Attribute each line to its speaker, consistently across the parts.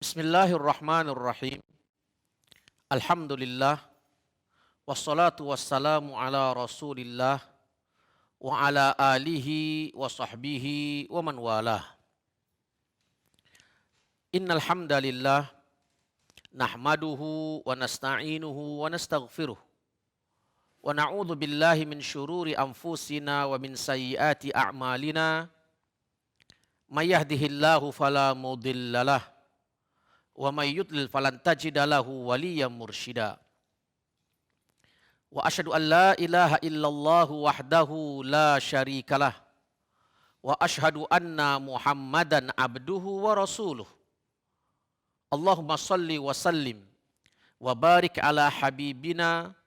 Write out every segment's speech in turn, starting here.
Speaker 1: Bismillahirrahmanirrahim. Alhamdulillah. Wassalatu wassalamu ala rasulillah. Wa ala alihi wa sahbihi wa man walah. Innal hamdalillah. Nahmaduhu wa nasta'inuhu wa nastaghfiruh. Wa na'udzu billahi min syururi anfusina wa min sayyiati a'malina. May yahdihillahu fala mudhillalah. Wa may yudlil falan tajida lahu waliyyan mursyida. Wa asyhadu an la ilaha illallah wahdahu la syarikalah. Wa asyhadu anna Muhammadan abduhu wa rasuluh. Allahumma salli wa sallim wa barik ala habibina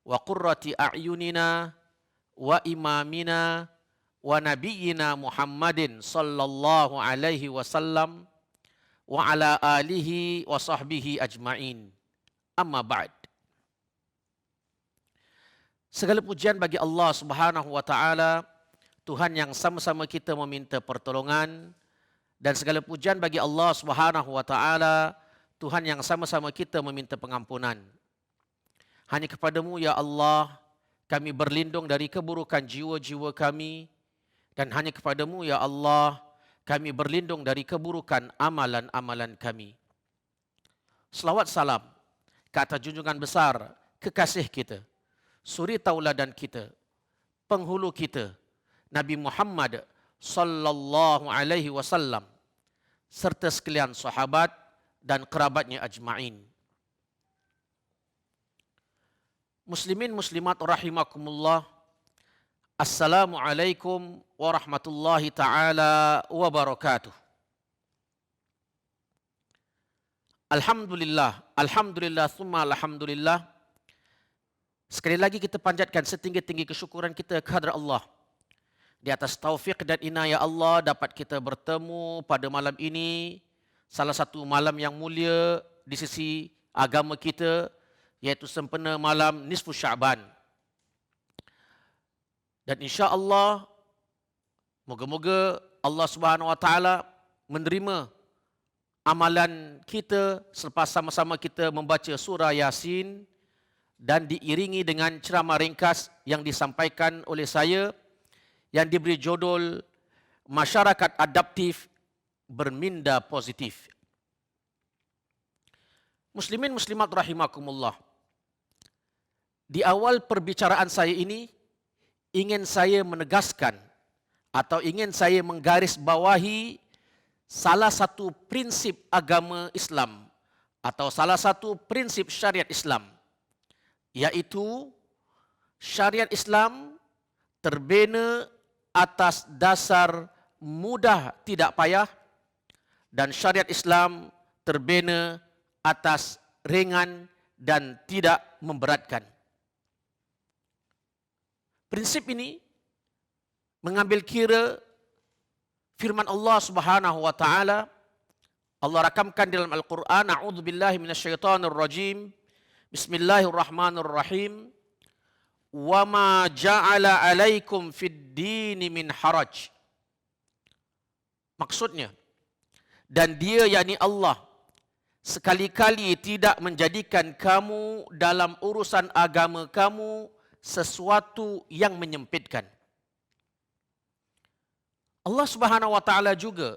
Speaker 1: wa qurrati a'yunina wa imamina wa nabiyyina Muhammadin sallallahu alaihi wasallam wa ala alihi wa sahbihi ajma'in. Amma ba'd. Segala pujian bagi Allah Subhanahu wa taala, Tuhan yang sama-sama kita meminta pertolongan, dan segala pujian bagi Allah Subhanahu wa taala, Tuhan yang sama-sama kita meminta pengampunan. Hanya kepadamu ya Allah kami berlindung dari keburukan jiwa-jiwa kami, dan hanya kepadamu ya Allah kami berlindung dari keburukan amalan-amalan kami. Selawat salam ke atas junjungan besar, kekasih kita, suri tauladan kita, penghulu kita, Nabi Muhammad sallallahu alaihi wasallam, serta sekalian sahabat dan kerabatnya ajma'in. Muslimin muslimat rahimakumullah. Assalamualaikum warahmatullahi ta'ala wabarakatuh. Alhamdulillah, summa alhamdulillah. Sekali lagi kita panjatkan setinggi-tinggi kesyukuran kita kehadrat Allah. Di atas taufik dan inayah Allah dapat kita bertemu pada malam ini, salah satu malam yang mulia di sisi agama kita, iaitu sempena malam nisfu Sya'ban. Dan insya-Allah moga-moga Allah Subhanahu wa taala menerima amalan kita selepas sama-sama kita membaca surah Yasin dan diiringi dengan ceramah ringkas yang disampaikan oleh saya yang diberi judul Masyarakat Adaptif Berminda Positif. Muslimin muslimat rahimakumullah. Di awal perbicaraan saya ini ingin saya menegaskan atau ingin saya menggarisbawahi salah satu prinsip agama Islam atau salah satu prinsip syariat Islam, iaitu syariat Islam terbina atas dasar mudah tidak payah, dan syariat Islam terbina atas ringan dan tidak memberatkan. Prinsip ini mengambil kira firman Allah Subhanahu wa taala. Allah rakamkan dalam Al-Quran, a'udzubillahi minasyaitonir rajim. Bismillahirrahmanirrahim. Wa ma ja'ala 'alaikum fid dini min haraj. Maksudnya, dan dia yakni Allah sekali-kali tidak menjadikan kamu dalam urusan agama kamu sesuatu yang menyempitkan. Allah Subhanahu wa taala juga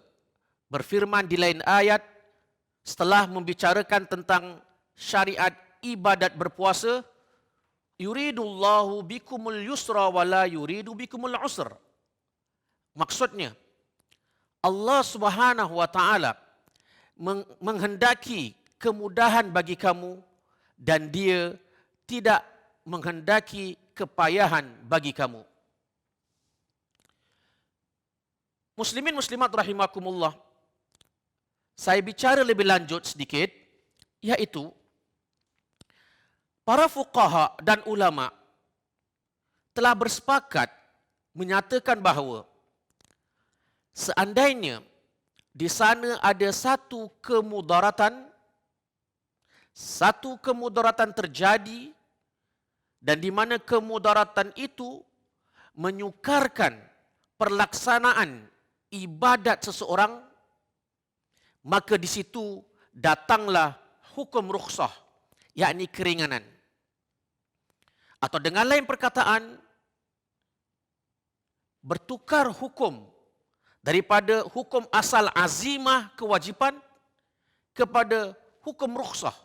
Speaker 1: berfirman di lain ayat setelah membicarakan tentang syariat ibadat berpuasa, yuridullahu bikumul yusra wa la yuridu bikumul usr. Maksudnya, Allah Subhanahu wa taala menghendaki kemudahan bagi kamu dan dia tidak menghendaki kepayahan bagi kamu. Muslimin muslimat rahimakumullah. Saya bicara lebih lanjut sedikit, yaitu para fuqaha dan ulama telah bersepakat menyatakan bahawa seandainya di sana ada satu kemudaratan terjadi, dan di mana kemudaratan itu menyukarkan pelaksanaan ibadat seseorang, maka di situ datanglah hukum rukhsah, yakni keringanan. Atau dengan lain perkataan, bertukar hukum daripada hukum asal azimah kewajipan kepada hukum rukhsah,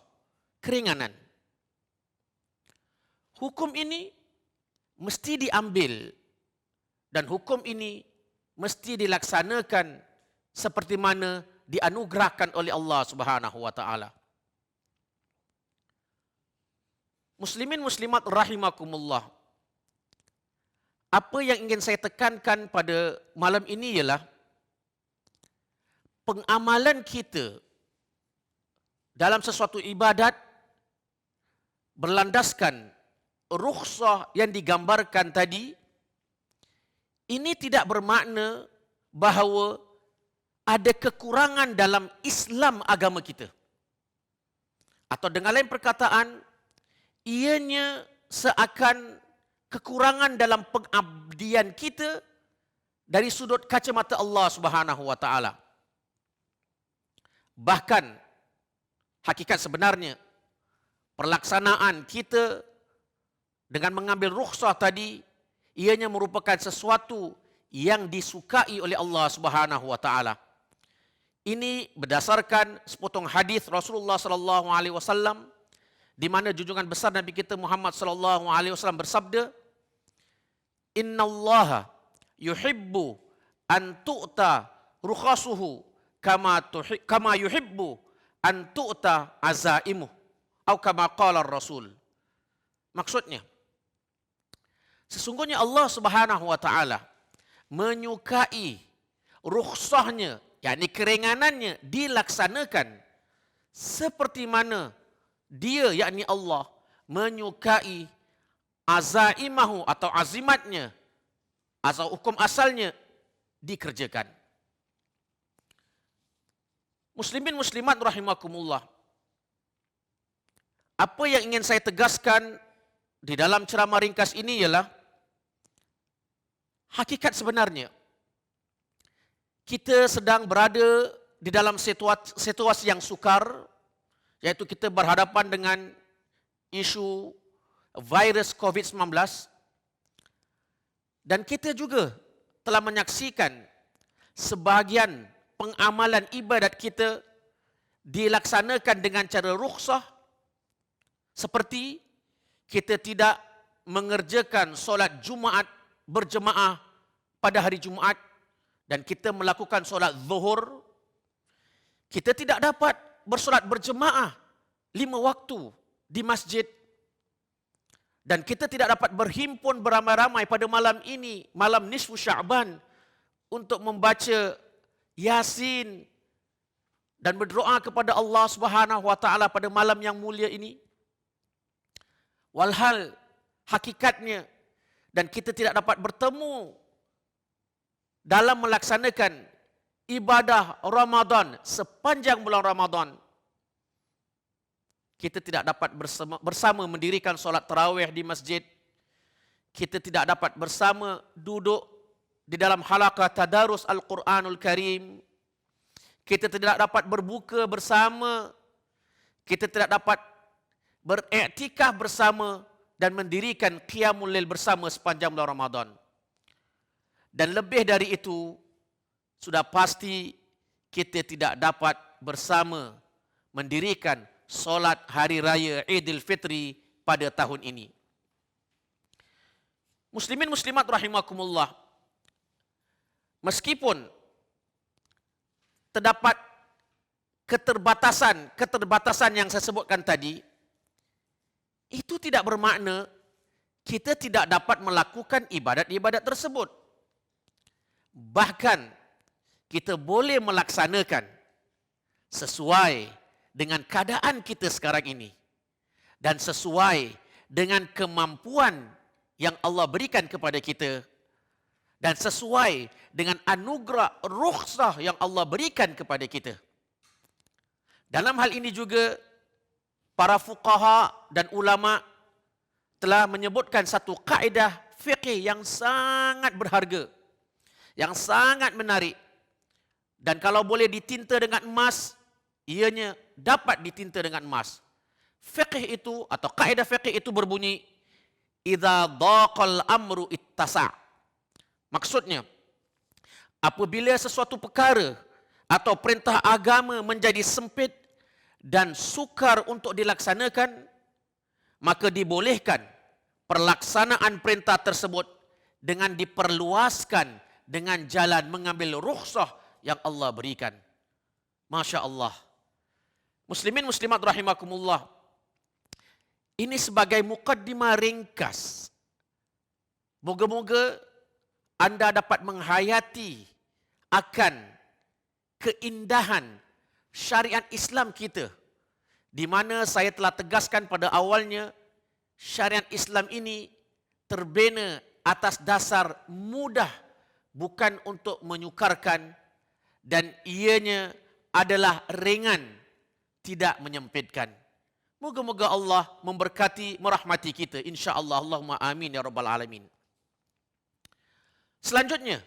Speaker 1: keringanan. Hukum ini mesti diambil dan hukum ini mesti dilaksanakan seperti mana dianugerahkan oleh Allah Subhanahu wa taala. Muslimin muslimat rahimakumullah. Apa yang ingin saya tekankan pada malam ini ialah pengamalan kita dalam sesuatu ibadat berlandaskan rukhsah yang digambarkan tadi, ini tidak bermakna bahawa ada kekurangan dalam Islam agama kita. Atau dengan lain perkataan, ianya seakan kekurangan dalam pengabdian kita dari sudut kacamata Allah Subhanahu wa taala. Bahkan hakikat sebenarnya pelaksanaan kita dengan mengambil rukhsah tadi, ianya merupakan sesuatu yang disukai oleh Allah Subhanahu wa taala. Ini berdasarkan sepotong hadis Rasulullah sallallahu alaihi wasallam di mana junjungan besar Nabi kita Muhammad sallallahu alaihi wasallam bersabda, "Innallaha yuhibbu an tu'ta rukhasuhu kama yuhibbu an tu'ta azaimuh." Atau kama qala Rasul. Maksudnya, sesungguhnya Allah Subhanahu wa taala menyukai rukhsahnya, yakni keringanannya dilaksanakan seperti mana dia, yakni Allah, menyukai azaimahu atau azimatnya, asal hukum asalnya dikerjakan. Muslimin muslimat rahimakumullah. Apa yang ingin saya tegaskan di dalam ceramah ringkas ini ialah hakikat sebenarnya kita sedang berada di dalam situasi yang sukar, yaitu kita berhadapan dengan isu virus COVID-19, dan kita juga telah menyaksikan sebahagian pengamalan ibadat kita dilaksanakan dengan cara rukhsah, seperti kita tidak mengerjakan solat Jumaat berjemaah pada hari Jumaat dan kita melakukan solat zuhur. Kita tidak dapat bersolat berjemaah 5 waktu di masjid. Dan kita tidak dapat berhimpun beramai-ramai pada malam ini, malam nisfu Sya'ban, untuk membaca Yasin dan berdoa kepada Allah Subhanahu wa taala pada malam yang mulia ini. Walhal hakikatnya, dan kita tidak dapat bertemu dalam melaksanakan ibadah Ramadan sepanjang bulan Ramadan. Kita tidak dapat bersama mendirikan solat tarawih di masjid. Kita tidak dapat bersama duduk di dalam halaqah tadarus Al-Quranul Karim. Kita tidak dapat berbuka bersama. Kita tidak dapat beriktikaf bersama dan mendirikan qiyamul lail bersama sepanjang bulan Ramadan. Dan lebih dari itu, sudah pasti kita tidak dapat bersama mendirikan solat hari raya Idul Fitri pada tahun ini. Muslimin muslimat rahimakumullah. Meskipun terdapat keterbatasan yang saya sebutkan tadi, itu tidak bermakna kita tidak dapat melakukan ibadat-ibadat tersebut. Bahkan kita boleh melaksanakan sesuai dengan keadaan kita sekarang ini dan sesuai dengan kemampuan yang Allah berikan kepada kita dan sesuai dengan anugerah rukhsah yang Allah berikan kepada kita. Dalam hal ini juga para fuqaha dan ulama telah menyebutkan satu kaedah fiqih yang sangat berharga, yang sangat menarik, dan kalau boleh ditinta dengan emas, ianya dapat ditinta dengan emas. Fiqh itu atau kaidah fiqh itu berbunyi idza dhaqal amru ittasa'. Maksudnya, apabila sesuatu perkara atau perintah agama menjadi sempit dan sukar untuk dilaksanakan, maka dibolehkan pelaksanaan perintah tersebut dengan diperluaskan dengan jalan mengambil rukhsah yang Allah berikan. Masya Allah. Muslimin muslimat rahimakumullah. Ini sebagai mukaddimah ringkas. Moga-moga Anda dapat menghayati akan keindahan syariat Islam kita, di mana saya telah tegaskan pada awalnya, syariat Islam ini terbina atas dasar mudah, bukan untuk menyukarkan, dan ianya adalah ringan, tidak menyempitkan. Moga-moga Allah memberkati, merahmati kita. InsyaAllah. Allahumma amin ya rabbal alamin. Selanjutnya,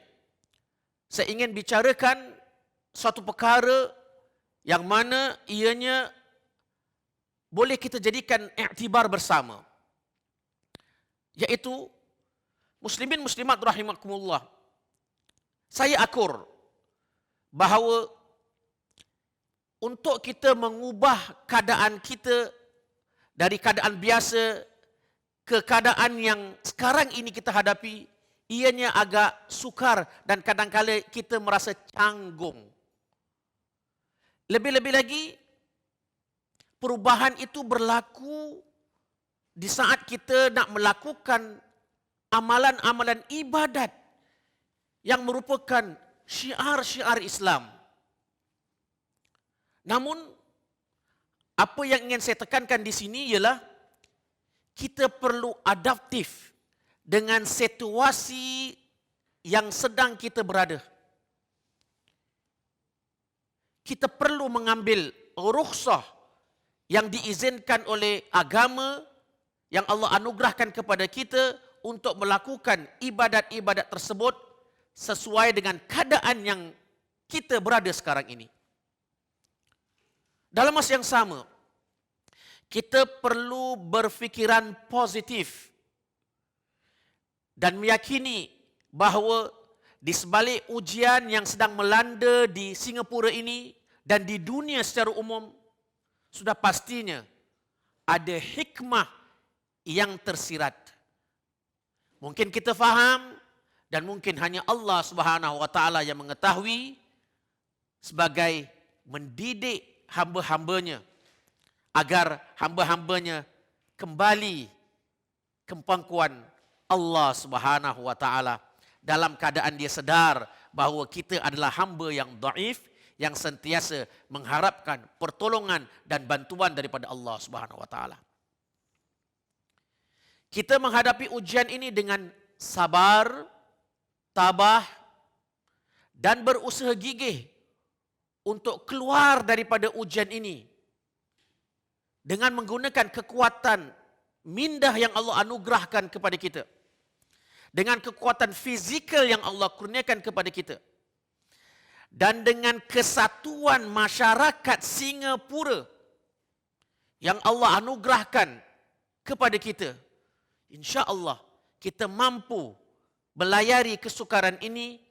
Speaker 1: saya ingin bicarakan suatu perkara yang mana ianya boleh kita jadikan iktibar bersama. Yaitu, muslimin muslimat rahimakumullah, saya akur bahawa untuk kita mengubah keadaan kita dari keadaan biasa ke keadaan yang sekarang ini kita hadapi, ianya agak sukar dan kadang-kadang kita merasa canggung. Lebih-lebih lagi, perubahan itu berlaku di saat kita nak melakukan amalan-amalan ibadat yang merupakan syiar-syiar Islam. Namun, apa yang ingin saya tekankan di sini ialah kita perlu adaptif dengan situasi yang sedang kita berada. Kita perlu mengambil rukhsah yang diizinkan oleh agama yang Allah anugerahkan kepada kita untuk melakukan ibadat-ibadat tersebut sesuai dengan keadaan yang kita berada sekarang ini. Dalam masa yang sama, kita perlu berfikiran positif dan meyakini bahawa di sebalik ujian yang sedang melanda di Singapura ini dan di dunia secara umum, sudah pastinya ada hikmah yang tersirat. Mungkin kita faham dan mungkin hanya Allah Subhanahu wa taala yang mengetahui, sebagai mendidik hamba-hambanya agar hamba-hambanya kembali ke pangkuan Allah Subhanahu wa taala dalam keadaan dia sedar bahawa kita adalah hamba yang dhaif, yang sentiasa mengharapkan pertolongan dan bantuan daripada Allah Subhanahu wa taala. Kita menghadapi ujian ini dengan sabar, tabah, dan berusaha gigih untuk keluar daripada ujian ini dengan menggunakan kekuatan mindah yang Allah anugerahkan kepada kita, dengan kekuatan fizikal yang Allah kurniakan kepada kita, dan dengan kesatuan masyarakat Singapura yang Allah anugerahkan kepada kita. InsyaAllah kita mampu melayari kesukaran ini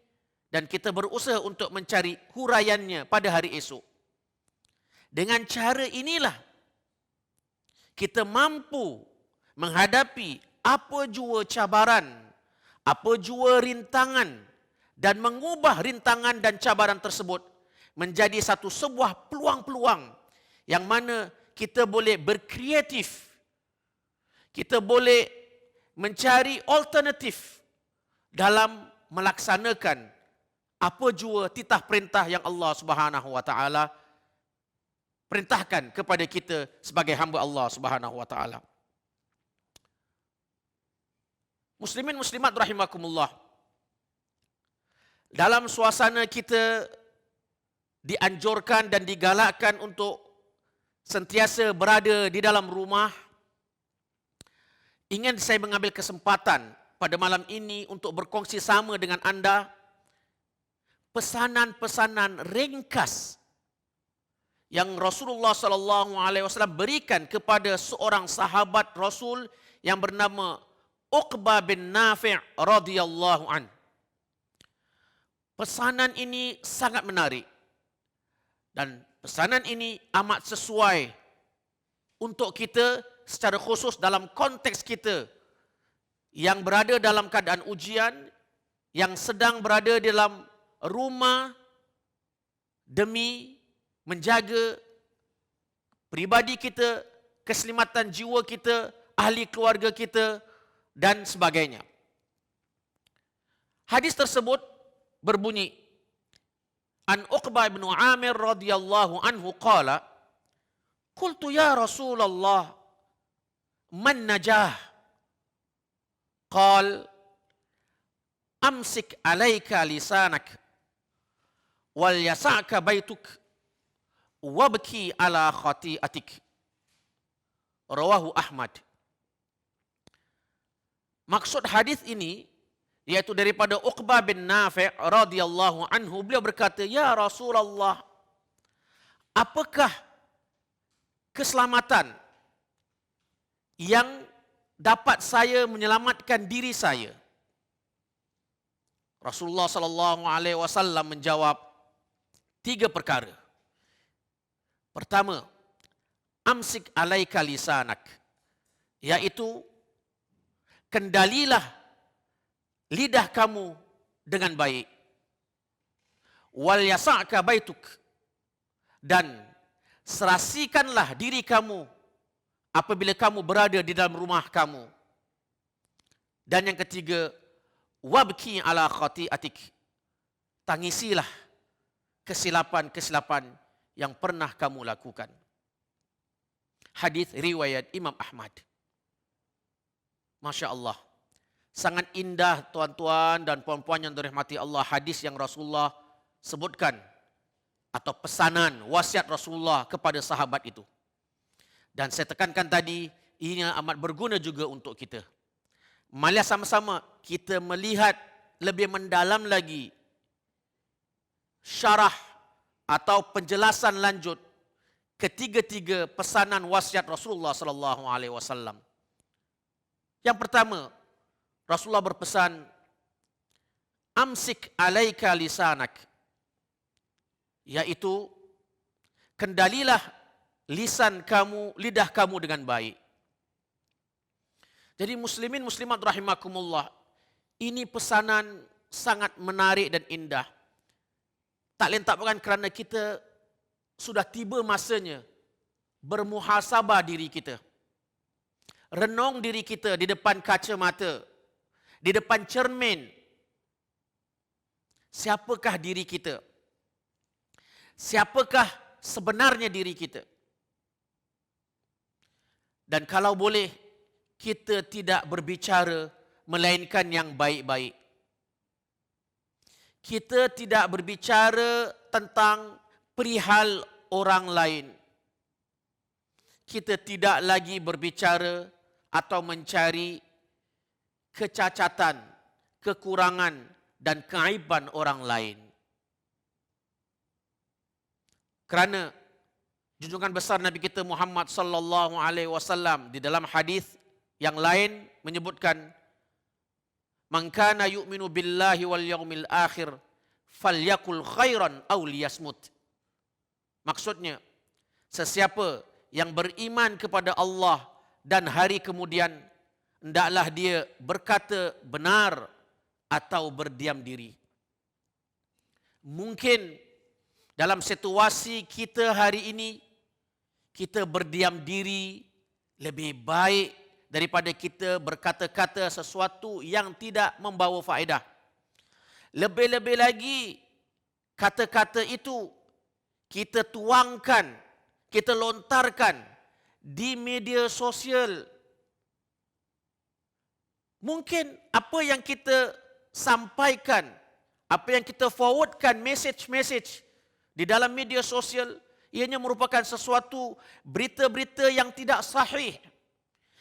Speaker 1: dan kita berusaha untuk mencari huraiannya pada hari esok. Dengan cara inilah kita mampu menghadapi apa jua cabaran, apa jua rintangan, dan mengubah rintangan dan cabaran tersebut menjadi satu sebuah peluang-peluang yang mana kita boleh berkreatif, kita boleh mencari alternatif dalam melaksanakan apa jua titah perintah yang Allah Subhanahu wa taala perintahkan kepada kita sebagai hamba Allah Subhanahu wa taala. Muslimin muslimat rahimakumullah. Dalam suasana kita dianjurkan dan digalakkan untuk sentiasa berada di dalam rumah, ingin saya mengambil kesempatan pada malam ini untuk berkongsi sama dengan anda pesanan-pesanan ringkas yang Rasulullah sallallahu alaihi wasallam berikan kepada seorang sahabat Rasul yang bernama Uqbah bin Nafi' radhiyallahu an. Pesanan ini sangat menarik dan pesanan ini amat sesuai untuk kita secara khusus dalam konteks kita yang berada dalam keadaan ujian, yang sedang berada dalam rumah demi menjaga pribadi kita, keselamatan jiwa kita, ahli keluarga kita dan sebagainya. Hadis tersebut berbunyi, An Uqbah bin Amir radhiyallahu anhu qala, qultu ya Rasulullah, man najah? Qal, amsik alaika lisanak wal yasa'ka baituk wabki ala khati'atik. Rawahu Ahmad. Maksud hadis ini yaitu daripada Uqbah bin Nafi' radhiyallahu anhu, beliau berkata, ya Rasulullah, apakah keselamatan yang dapat saya menyelamatkan diri saya? Rasulullah sallallahu alaihi wasallam menjawab 3 perkara. Pertama, amsik alaika lisanak, yaitu kendalilah lidah kamu dengan baik. Wal yasa'ka baituk, dan serasikanlah diri kamu apabila kamu berada di dalam rumah kamu. Dan yang ketiga, wabki ala khati'atik, tangisilah kesilapan-kesilapan yang pernah kamu lakukan. Hadis riwayat Imam Ahmad. Masya Allah. Sangat indah tuan-tuan dan puan-puan yang dirahmati Allah, hadis yang Rasulullah sebutkan atau pesanan wasiat Rasulullah kepada sahabat itu. Dan saya tekankan tadi, ini amat berguna juga untuk kita. Mari sama-sama kita melihat lebih mendalam lagi syarah atau penjelasan lanjut ketiga-tiga pesanan wasiat Rasulullah sallallahu alaihi wasallam. Yang pertama, Rasulullah berpesan, amsik alaika lisanak, yaitu kendalilah lisan kamu, lidah kamu dengan baik. Jadi muslimin muslimat rahimakumullah, ini pesanan sangat menarik dan indah. Tak lain tak bukan kerana kita sudah tiba masanya bermuhasabah diri kita. Renung diri kita di depan kaca mata, di depan cermin. Siapakah diri kita? Siapakah sebenarnya diri kita? Dan kalau boleh, kita tidak berbicara melainkan yang baik-baik. Kita tidak berbicara tentang perihal orang lain. Kita tidak lagi berbicara atau mencari kecacatan, kekurangan dan keaiban orang lain. Kerana junjungan besar Nabi kita Muhammad sallallahu alaihi wasallam di dalam hadis yang lain menyebutkan, man kana yu'minu billahi wal yaumil akhir falyakul khairan aw liyasmut. Maksudnya, sesiapa yang beriman kepada Allah dan hari kemudian, hendaklah dia berkata benar atau berdiam diri. Mungkin dalam situasi kita hari ini, kita berdiam diri lebih baik daripada kita berkata-kata sesuatu yang tidak membawa faedah. Lebih-lebih lagi, kata-kata itu kita tuangkan, kita lontarkan di media sosial. Mungkin apa yang kita sampaikan, apa yang kita forwardkan, message-message di dalam media sosial, ianya merupakan sesuatu berita-berita yang tidak sahih.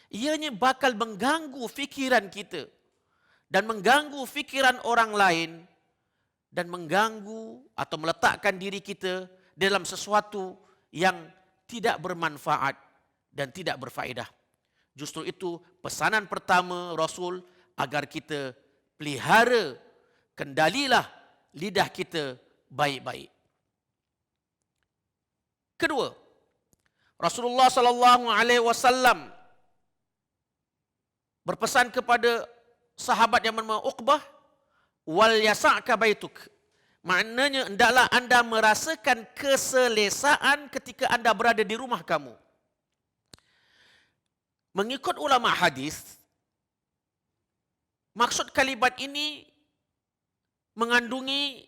Speaker 1: Ianya bakal mengganggu fikiran kita dan mengganggu fikiran orang lain dan mengganggu atau meletakkan diri kita dalam sesuatu yang tidak bermanfaat dan tidak berfaedah. Justru itu pesanan pertama Rasul agar kita pelihara, kendalilah lidah kita baik-baik. Kedua, Rasulullah sallallahu alaihi wasallam berpesan kepada sahabat yang bernama Uqbah, wal yasa'ka baituk. Maknanya hendaklah anda merasakan keselesaan ketika anda berada di rumah kamu. Mengikut ulama hadis, maksud kalimat ini mengandungi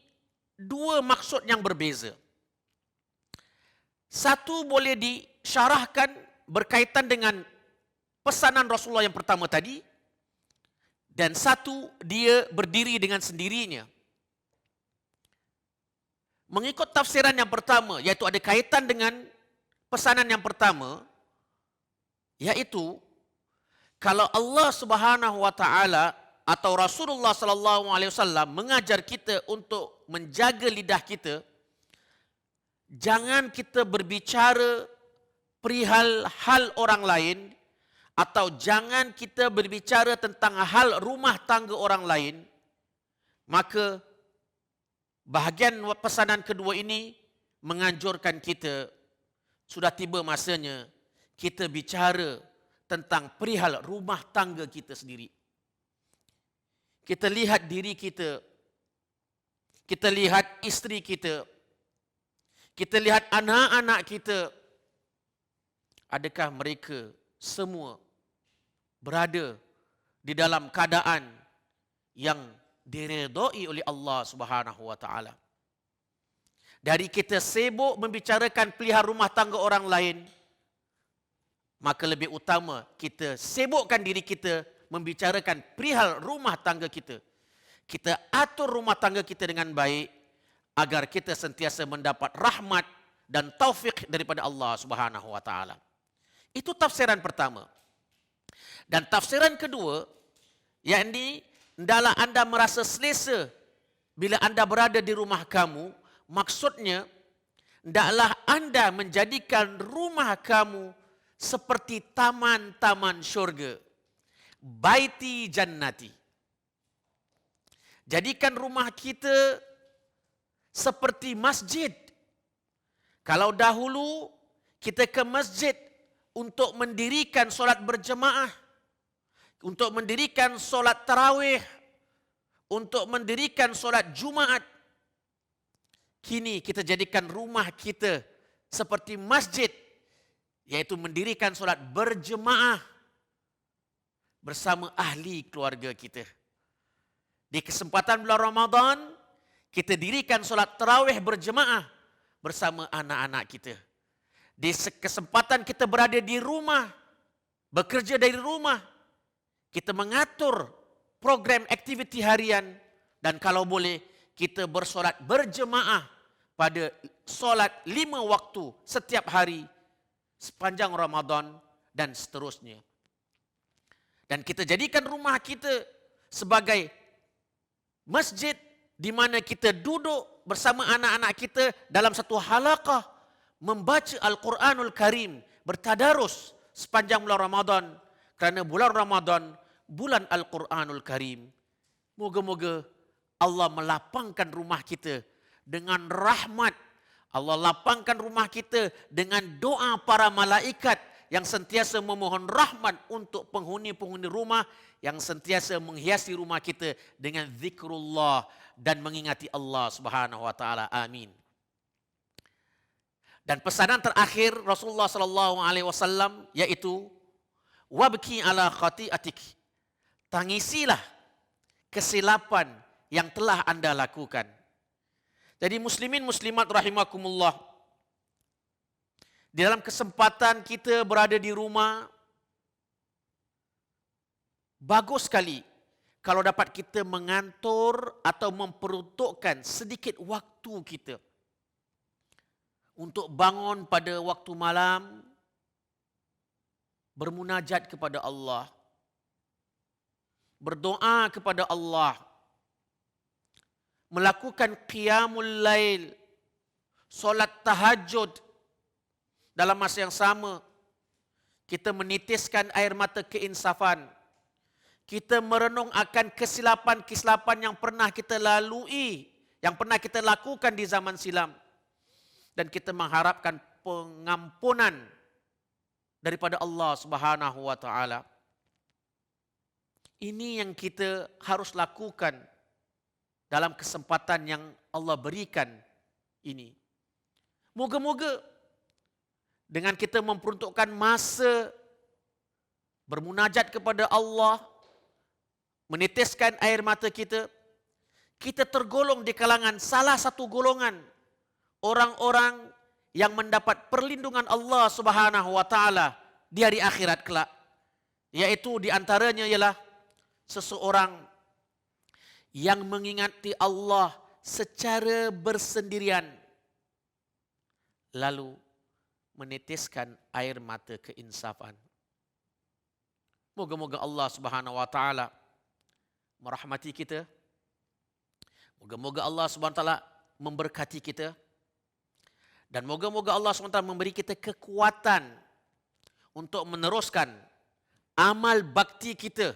Speaker 1: dua maksud yang berbeza. Satu boleh disyarahkan berkaitan dengan pesanan Rasulullah yang pertama tadi, dan satu dia berdiri dengan sendirinya. Mengikut tafsiran yang pertama, yaitu ada kaitan dengan pesanan yang pertama, yaitu kalau Allah Subhanahu wa taala atau Rasulullah sallallahu alaihi wasallam mengajar kita untuk menjaga lidah kita, jangan kita berbicara perihal hal orang lain, atau jangan kita berbicara tentang hal rumah tangga orang lain. Maka bahagian pesanan kedua ini menganjurkan kita, sudah tiba masanya kita bicara tentang perihal rumah tangga kita sendiri. Kita lihat diri kita, kita lihat isteri kita, kita lihat anak-anak kita. Adakah mereka semua berada di dalam keadaan yang diredai oleh Allah Subhanahu wa taala? Dari kita sibuk membicarakan pelihara rumah tangga orang lain, maka lebih utama kita sibukkan diri kita membicarakan perihal rumah tangga kita. Kita atur rumah tangga kita dengan baik agar kita sentiasa mendapat rahmat dan taufik daripada Allah Subhanahu wa taala. Itu tafsiran pertama. Dan tafsiran kedua, yakni hendaklah anda merasa selesa bila anda berada di rumah kamu. Maksudnya, hendaklah anda menjadikan rumah kamu seperti taman-taman syurga. Baiti jannati. Jadikan rumah kita seperti masjid. Kalau dahulu kita ke masjid untuk mendirikan solat berjemaah, untuk mendirikan solat tarawih, untuk mendirikan solat Jumaat, kini kita jadikan rumah kita seperti masjid, yaitu mendirikan solat berjemaah bersama ahli keluarga kita. Di kesempatan bulan Ramadan, kita dirikan solat tarawih berjemaah bersama anak-anak kita. Di kesempatan kita berada di rumah, bekerja dari rumah, kita mengatur program aktiviti harian, dan kalau boleh kita bersolat berjemaah pada solat 5 waktu setiap hari sepanjang Ramadan dan seterusnya. Dan kita jadikan rumah kita sebagai masjid di mana kita duduk bersama anak-anak kita dalam satu halaqah membaca Al-Quranul Karim, bertadarus sepanjang bulan Ramadan, kerana bulan Ramadan bulan Al-Quranul Karim. Moga-moga Allah melapangkan rumah kita dengan rahmat. Allah lapangkan rumah kita dengan doa para malaikat yang sentiasa memohon rahmat untuk penghuni-penghuni rumah, yang sentiasa menghiasi rumah kita dengan zikrullah dan mengingati Allah Subhanahu wa taala. Amin. Dan pesanan terakhir Rasulullah sallallahu alaihi wasallam yaitu wabki ala khati'atik. Tangisilah kesilapan yang telah anda lakukan. Jadi muslimin muslimat rahimakumullah, di dalam kesempatan kita berada di rumah, bagus sekali kalau dapat kita mengatur atau memperuntukkan sedikit waktu kita untuk bangun pada waktu malam, bermunajat kepada Allah, berdoa kepada Allah, melakukan qiyamul lail, solat tahajud, Dalam masa yang sama, kita menitiskan air mata keinsafan. Kita merenung akan kesilapan-kesilapan yang pernah kita lalui, yang pernah kita lakukan di zaman silam. Dan kita mengharapkan pengampunan daripada Allah Subhanahu wa taala. Ini yang kita harus lakukan dalam kesempatan yang Allah berikan ini. Moga-moga dengan kita memperuntukkan masa bermunajat kepada Allah, menitiskan air mata kita, kita tergolong di kalangan salah satu golongan orang-orang yang mendapat perlindungan Allah Subhanahu wa taala di hari akhirat kelak. Yaitu di antaranya ialah seseorang yang mengingati Allah secara bersendirian, lalu menitiskan air mata keinsafan. Moga-moga Allah Subhanahu wa taala merahmati kita. Moga-moga Allah Subhanahu wa taala memberkati kita. Dan moga-moga Allah SWT memberi kita kekuatan untuk meneruskan amal bakti kita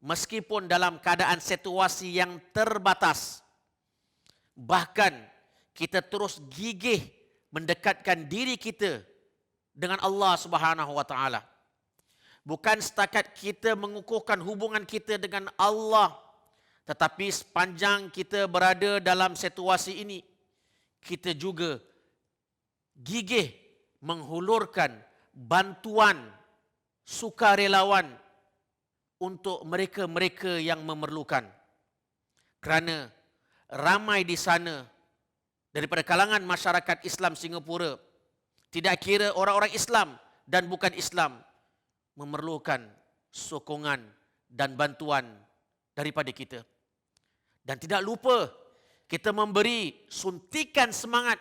Speaker 1: meskipun dalam keadaan situasi yang terbatas. Bahkan kita terus gigih mendekatkan diri kita dengan Allah Subhanahu wa taala. Bukan setakat kita mengukuhkan hubungan kita dengan Allah, tetapi sepanjang kita berada dalam situasi ini, kita juga gigih menghulurkan bantuan sukarelawan untuk mereka-mereka yang memerlukan. Kerana ramai di sana daripada kalangan masyarakat Islam Singapura, tidak kira orang-orang Islam dan bukan Islam, memerlukan sokongan dan bantuan daripada kita. Dan tidak lupa kita memberi suntikan semangat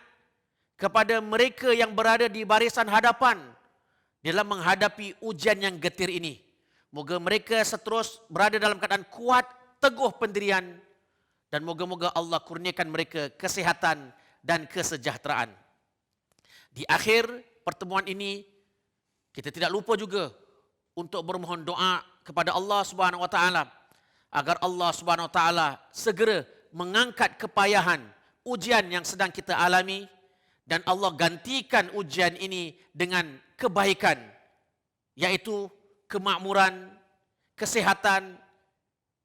Speaker 1: kepada mereka yang berada di barisan hadapan dalam menghadapi ujian yang getir ini. Moga mereka seterus berada dalam keadaan kuat, teguh pendirian, dan moga-moga Allah kurniakan mereka kesehatan dan kesejahteraan. Di akhir pertemuan ini, kita tidak lupa juga untuk bermohon doa kepada Allah Subhanahu wa taala agar Allah Subhanahu wa taala segera mengangkat kepayahan ujian yang sedang kita alami, dan Allah gantikan ujian ini dengan kebaikan, yaitu kemakmuran, kesehatan,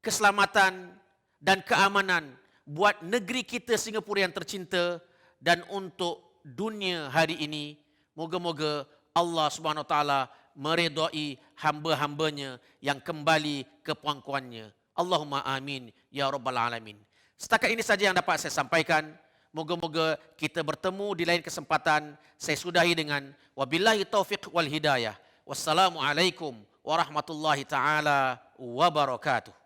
Speaker 1: keselamatan, dan keamanan buat negeri kita Singapura yang tercinta dan untuk dunia hari ini. Moga-moga Allah Subhanahu wa taala meredai hamba-hambanya yang kembali ke pangkuannya. Allahumma amin ya rabbal alamin. Setakat ini saja yang dapat saya sampaikan. Moga-moga kita bertemu di lain kesempatan. Saya sudahi dengan wabillahi taufiq wal hidayah. Wassalamualaikum warahmatullahi taala wabarakatuh.